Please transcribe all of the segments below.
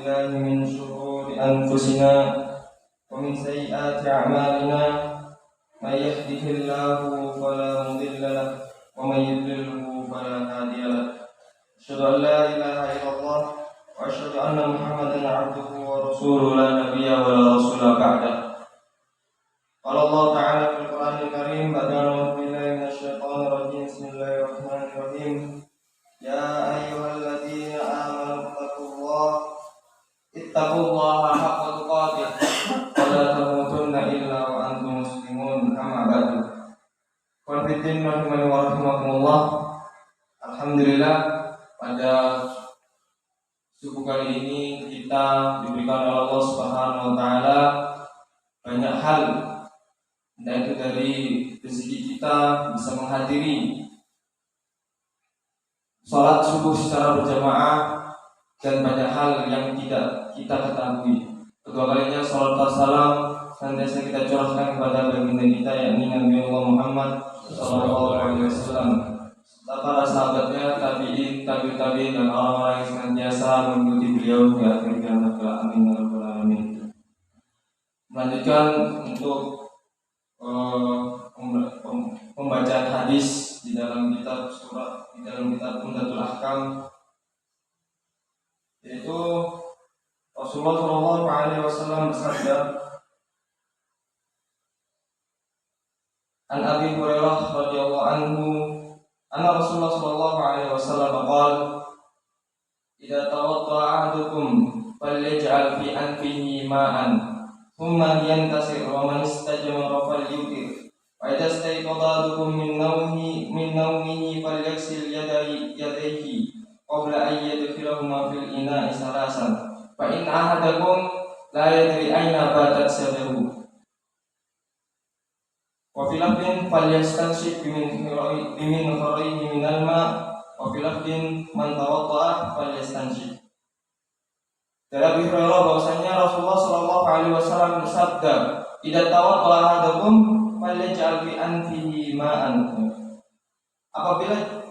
بالله من شرور أنفسنا ومن سيئات أعمالنا من يهده الله فلا مضل له ومن يضلله فلا هادي له أشهد أن لا إله إلا الله وأشهد أن محمدا عبده ورسوله لا نبي ولا رسول بعده قال الله تعالى في القرآن الكريم بعد أعوذ بالله من الشيطان الرجيم بسم الله الرحمن الرحيم يا أيها الذين آمنوا اتقوا الله حق تقاته ولا تموتن إلا وأنتم مسلمون أما بعد Konfidin rahimani wa rahimakumullah. Alhamdulillah, pada subuh kali ini kita diberikan oleh Allah Subhanahu wa taala banyak hal, entah itu dari rezeki kita bisa menghadiri sholat subuh secara berjamaah dan banyak hal yang tidak kita ketahui. Kedua kalinya sholat wassalam senantiasa kita curahkan kepada baginda kita yakni Nabi Allah Muhammad sallallahu alaihi wasallam, para sahabatnya, tabi'in, tabi'in dan orang-orang yang senantiasa mengikuti beliau hingga akhir zaman. Amin ya rabbal alamin. Melanjutkan untuk pembacaan hadis di dalam kitab Umdatul Ahkam, yaitu Rasulullah sallallahu alaihi wasallam bersabda, An Abi Hurairah radhiyallahu anhu anna Rasulullah sallallahu alaihi wasallam qala idza tawadda'a ahadukum falyaj'al fi anfihi ma'an thumma yantasir wa man istajmara falyutir wa idza istayqadha ahadukum min nawmihi falyaghsil yadayhi qabla an yadkhilahuma fil ina'i salasan fa in ahadakum la yadri ayna batat yadahu wa fil lafdin falyastanshib bimin kharihi minal ma wa fil lafdin man tawadda'a falyastanshib. Dari Abi Hurairah bahwasanya Rasulullah sallallahu alaihi wasallam bersabda, "Idza tawadda'a ahadukum falyaj'al fi anfihi ma'an." Apabila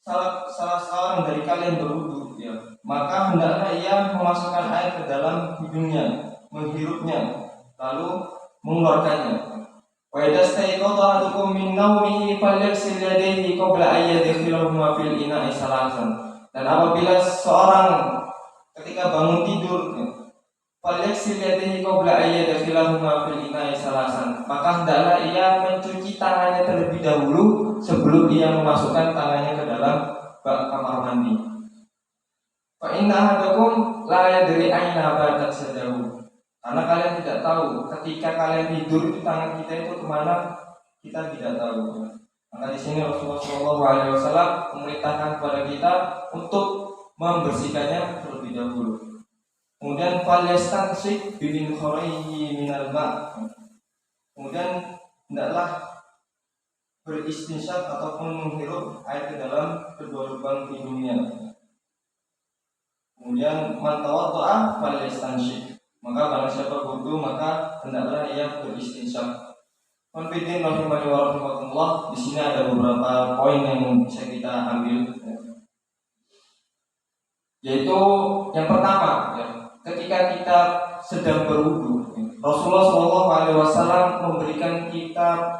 salah seorang dari kalian berwudu, maka hendaklah ia memasukkan air ke dalam hidungnya, menghirupnya, lalu mengeluarkannya. Wa idza stayqadha ahadukum min nawmihi falyaghsil yadayhi qabla an yadkhilahuma fil ina'i salasan. Dan apabila seorang ketika bangun tidur, falyaghsil yadayhi qabla an yadkhilahuma fil ina'i salasan, maka hendaklah ia mencuci tangannya terlebih dahulu sebelum ia memasukkan tangannya ke dalam bak kamar mandi. Fa inna ahadakum la yadri aina batat yadahu. Karena kalian tidak tahu ketika kalian tidur itu tangan kita itu kemana, kita tidak tahu. Maka di sini Rasulullah SAW memerintahkan kepada kita untuk membersihkannya terlebih dahulu. Kemudian falyastansik bimin kharihi minal ma'. Kemudian hendaklah beristinsyak ataupun menghirup air ke dalam kedua lubang hidungnya. Kemudian man tawadda'a falyastansik. Maka barang siapa wudu maka hendaklah ia beristinsyak. Konfidin rahimani wa rahimakumullah. Di sini ada beberapa poin yang bisa kita ambil, yaitu yang pertama, ketika kita sedang berwudu, Rasulullah SAW memberikan kita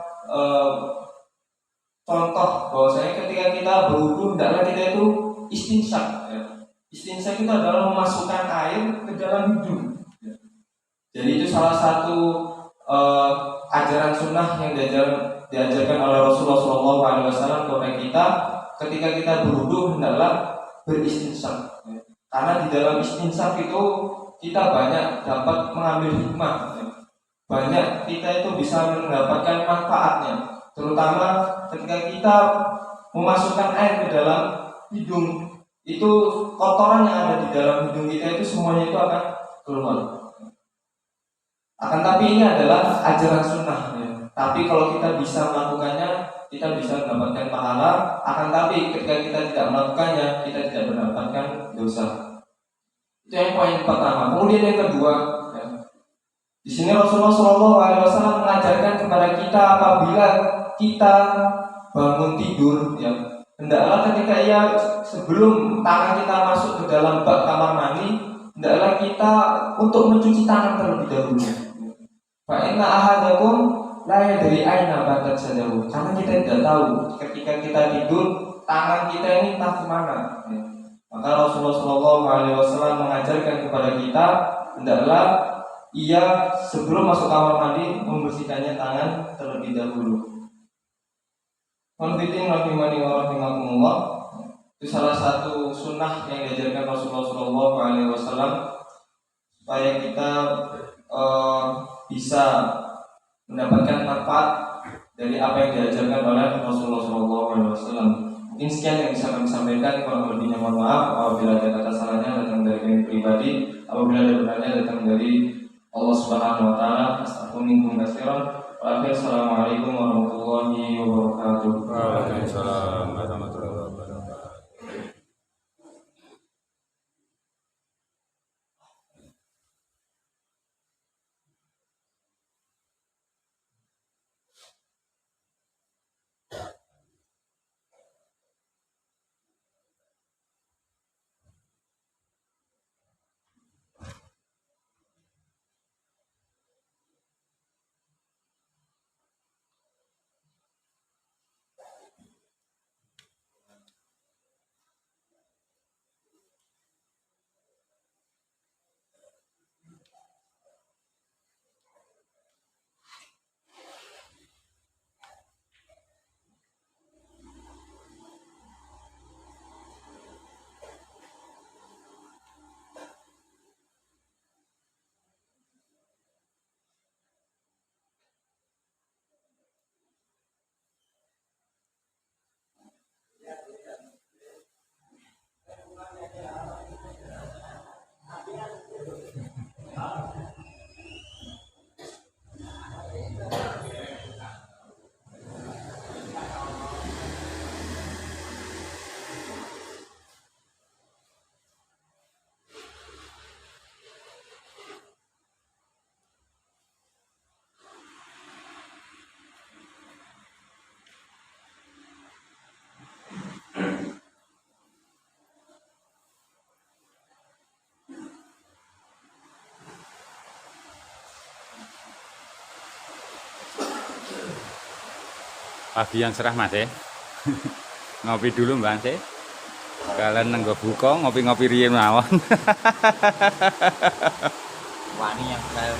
contoh bahwasanya ketika kita berwudu hendaklah kita itu istinsyak. Istinsyak itu adalah memasukkan air ke dalam hidung. Jadi itu salah satu ajaran sunnah yang diajarkan oleh Rasulullah SAW kepada kita. Ketika kita berwudu hendaklah beristinsyak. Karena di dalam istinsyak itu kita banyak dapat mengambil hikmah. Banyak kita itu bisa mendapatkan manfaatnya. Terutama ketika kita memasukkan air ke dalam hidung, itu kotoran yang ada di dalam hidung kita itu semuanya itu akan keluar. Akan tapi ini adalah ajaran sunnah. Tapi kalau kita bisa melakukannya, kita bisa mendapatkan pahala. Akan tapi ketika kita tidak melakukannya, kita tidak mendapatkan dosa. Itu yang poin pertama. Kemudian yang kedua, di sini Rasulullah SAW mengajarkan kepada kita apabila kita bangun tidur, hendaklah ketika sebelum tangan kita masuk ke dalam bak kamar mandi, hendaklah kita untuk mencuci tangan terlebih dahulu. Fa inna ahadakum la yadri aina batat sadahu. Karena kita tidak tahu ketika kita tidur tangan kita ini entah kemana. Maka Rasulullah SAW mengajarkan kepada kita hendaklah ia sebelum masuk kamar mandi membersihkannya tangan terlebih dahulu. Konfitin rahimani wa rahimakumullah. Itu salah satu sunnah yang diajarkan Rasulullah SAW supaya kita bisa mendapatkan manfaat dari apa yang diajarkan oleh Rasulullah SAW. Mungkin sekian yang bisa kami sampaikan. Kalau lebihnya mohon maaf. Apabila ada kata salahnya datang dari kami pribadi, apabila ada benarnya datang dari Allah Subhanahu Wa Taala. Astagfirullahaladzim katsiran. Assalamualaikum warahmatullahi wabarakatuh. Waalaikumsalam warahmatullahi wabarakatuh. Pagi yang cerah Mas ya. Ngopi dulu Mbak Anse. Kalian nenggo buka ngopi-ngopi riyen mawon. Wani yang saya